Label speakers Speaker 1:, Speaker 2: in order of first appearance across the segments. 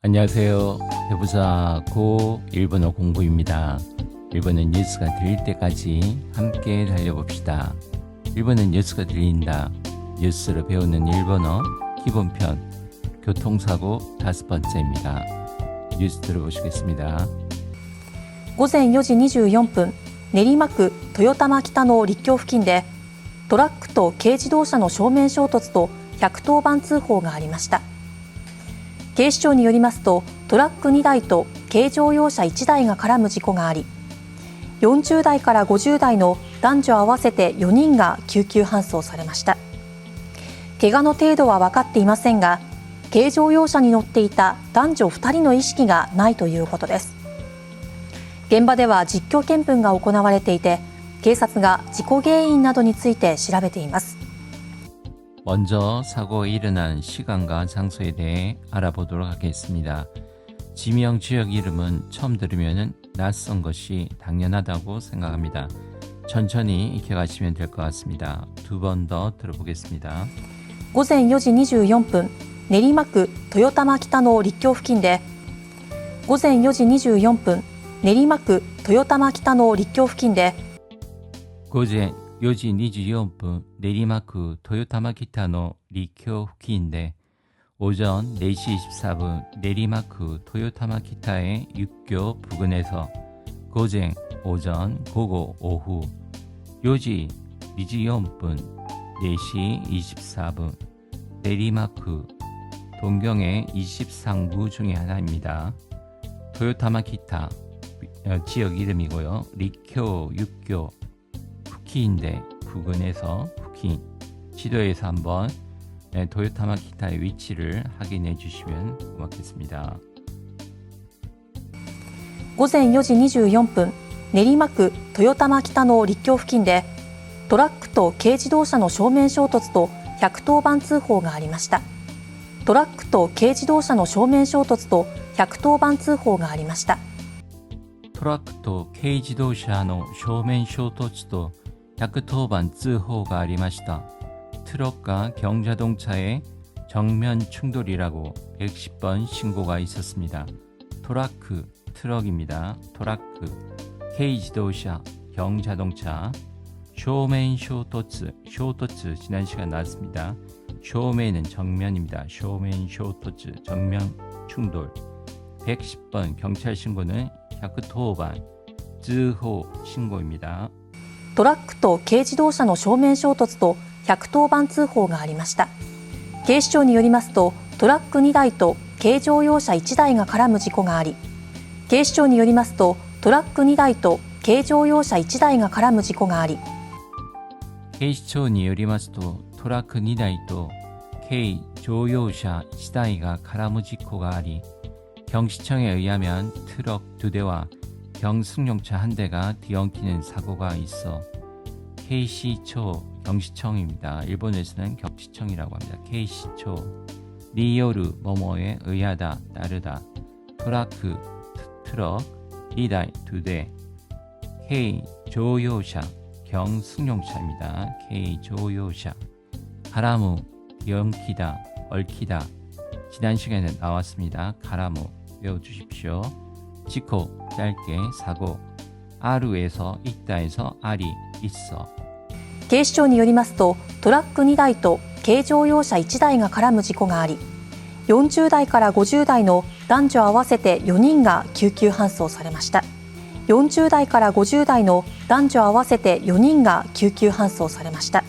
Speaker 1: 안녕하세요. 배부자 고 일본어 공부입니다. 일본어 뉴스가 들릴 때까지 함께 달려봅시다. 일본어 뉴스가 들린다. 뉴스를 배우는 일본어 기본편 교통사고 5번째입니다. 뉴스 들어보시겠습니다.
Speaker 2: 午前4時24分、練馬区豊玉北の陸橋付近でトラックと軽自動車の正面衝突と110番通報がありました。警視庁によりますと、トラック2台と軽乗用車1台が絡む事故があり、40代から50代の男女合わせて4人が救急搬送されました。怪我の程度は分かっていませんが、軽乗用車に乗っていた男女2人の意識がないということです。現場では実況見分が行われていて、警察が事故原因などについて調べています。
Speaker 1: 먼저 사고가 일어난 시간과 장소에 대해 알아보도록 하겠습니다. 지명 지역 이름은 처음 들으면 낯선 것이 당연하다고 생각합니다. 천천히 익혀가시면 될 것 같습니다. 두 번 더 들어보겠습니다.
Speaker 2: 午前4時24分、練馬区豊玉北の陸橋付近で午前4時24分、練馬区豊玉北の陸橋付近で
Speaker 1: 午前4時24分練馬区豊玉北の陸橋付近で 오전 4시 24분 내리마크 토요타마 기타의 육교 부근에서 고쟁 오전 고고 오후 요지 24분 4시 24분 내리마크 동경의 23구 중에 하나입니다. 토요타마 기타 지역 이름이고요. 리쿄 육교 후키인데 부근에서 후키 지도에서 한번 토요타마 기타의 위치를 확인해 주시면 고맙겠습니다.
Speaker 2: 午前4時24分、練馬区豊玉北の陸橋付近でトラックと軽自動車の正面衝突と110番通報がありました。トラックと軽自動車の正面衝突と110番通報がありました。
Speaker 1: トラックと軽自動車の正面衝突と110番通報がありました. 트럭과 경자동차의 정면 충돌이라고 110번 신고가 있었습니다. 토라크, 트럭입니다. 토라크, K지도차, 경자동차, 쇼맨 쇼토츠, 쇼토츠 지난 시간 나왔습니다. 쇼맨은 정면입니다. 쇼맨 쇼토츠, 정면 충돌. 110번 경찰 신고는 110번 즈호 신고입니다.
Speaker 2: トラックと軽自動車の正面衝突と110番通報がありました。警視庁によりますと、トラック2台と軽乗用車1台が絡む事故があり、警視庁によりますと、トラック2台と軽乗用車1台が絡む事故があり、
Speaker 1: 警視庁によりますと、トラック2台と軽乗用車1台が絡む事故があり、경시청에 의하면 트럭 2대와 경승용차 1대가 뒤엉키는 사고가 있어 K시초 경시청입니다. 일본에서는 경시청이라고 합니다. K시초 리요르 뭐뭐에 의하다 따르다 토라크 트럭 2대 2대 K 조요샤 경승용차입니다. K 조요샤 가라무 뒤엉키다 얽히다 지난 시간에 나왔습니다. 가라무 외워주십시오. 지코 짧게 사고 아루에서 있다에서 알이 있어
Speaker 2: 警視庁によりますと、トラック2台と軽乗用車1台が絡む事故があり、40代から50代の男女合わせて4人が救急搬送されました。40代から50代の男女合わせて4人が救急搬送されました。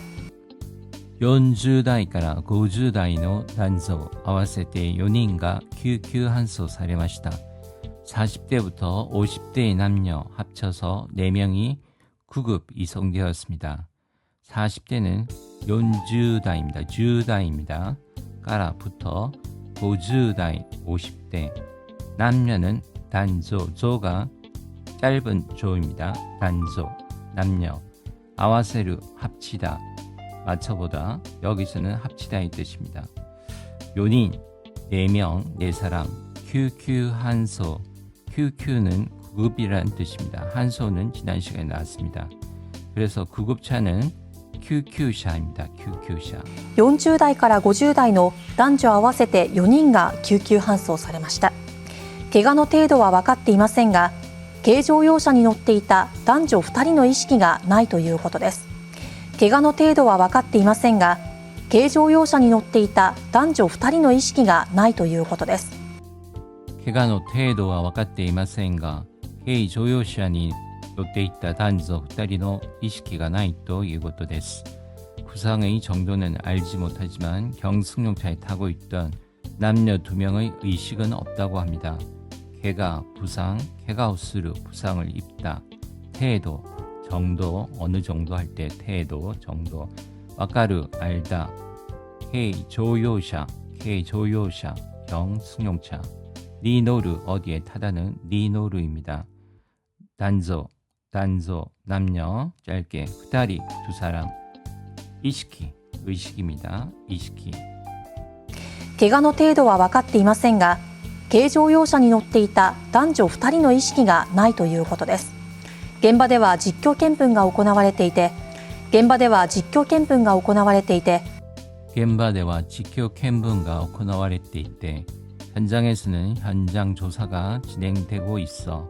Speaker 1: 40代から50代の男女合わせて4人が救急搬送されました。 40대부터 50대의 남녀 합쳐서 4명이 구급 이송되었습니다. 40대는 40代입니다. 10代입니다. 까라부터 50代 50대 남녀는 단조, 조가 짧은 조입니다. 단조, 남녀 아와세르 합치다, 맞춰보다 여기서는 합치다의 뜻입니다. 요닌 4명, 4사람 QQ 한소 QQ는 구급이라는 뜻입니다. 한소는 지난 시간에 나왔습니다. 그래서 구급차는 救急車입니다. 救急車。
Speaker 2: 40代から50代の男女合わせて4人が救急搬送されました。怪我の程度は分かっていませんが、軽乗用車に乗っていた男女2人の意識がないということです。怪我の程度は分かっていませんが、軽乗用車に乗っていた男女2人の意識がないということです。
Speaker 1: 怪我の程度は分かっていませんが、軽乗用車に乗っていた男女2人の意識がないということです。 부상의 정도는 알지 못하지만 경승용차에 타고 있던 남녀 2명의 의식은 없다고 합니다. 개가 부상, 개가우스르 부상을 입다. 태도, 정도, 어느 정도 할 때 태도, 정도. 와카르, 알다. 케이 조요샤, 경승용차. 리노르, 어디에 타다는 리노르입니다. 단조, 남녀, 짧게, 후다리, 2사람. 이시키, 의식입니다. 이시키.
Speaker 2: 怪我の程度は分かっていませんが、軽乗用車に乗っていた男女2人の意識がないということです。現場では実況見分が行われていて、現場では実況見分が行われていて、
Speaker 1: 현장에서는 현장 조사가 진행되고 있어.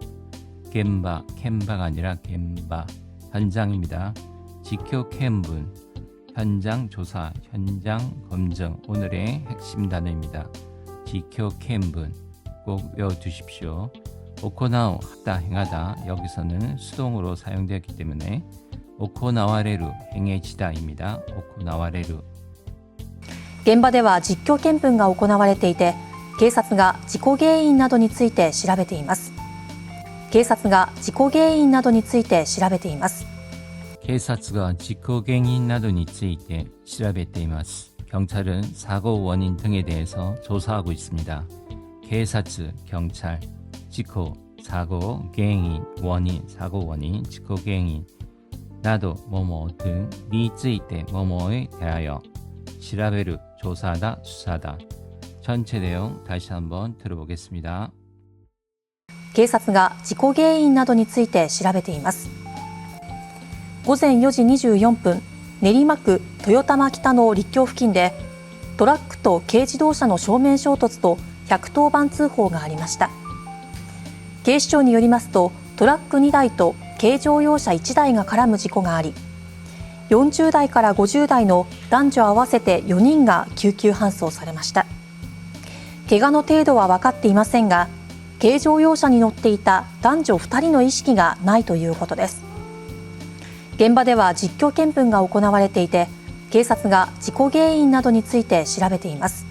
Speaker 1: 겐바가 아니라 겐바, 현장입니다. 지켜 캔분, 현장 조사, 현장 검증, 오늘의 핵심 단어입니다. 지켜 캔분, 꼭 외워두십시오. 오코나우, 하다, 행하다, 여기서는 수동으로 사용되었기 때문에 오코나와레루, 행해지다입니다. 오코나와레루.
Speaker 2: 現場では実況見分が行われていて、警察が事故原因などについて調べています。警察が事故原因などについて調べています。
Speaker 1: 警察が 事故原因などについて調べています。 경찰은 사고 원인 등에 대해서 조사하고 있습니다. 警察, 경찰, 지코, 사고,原因, 원인, 사고 원인, 지코原因, 나도, 뭐뭐 등, について, 뭐뭐에 대하여, 調べる, 조사하다, 수사하다. 전체 내용 다시 한번 들어보겠습니다.
Speaker 2: 警察が事故原因などについて調べています。午前4時24分、練馬区豊玉北の陸橋付近でトラックと軽自動車の正面衝突と110番通報がありました。警視庁によりますと、トラック2台と軽乗用車1台が絡む事故があり、40代から50代の男女合わせて4人が救急搬送されました。怪我の程度は分かっていませんが、軽乗用車に乗っていた男女2人の意識がないということです。現場では実況見分が行われていて、警察が事故原因などについて調べています。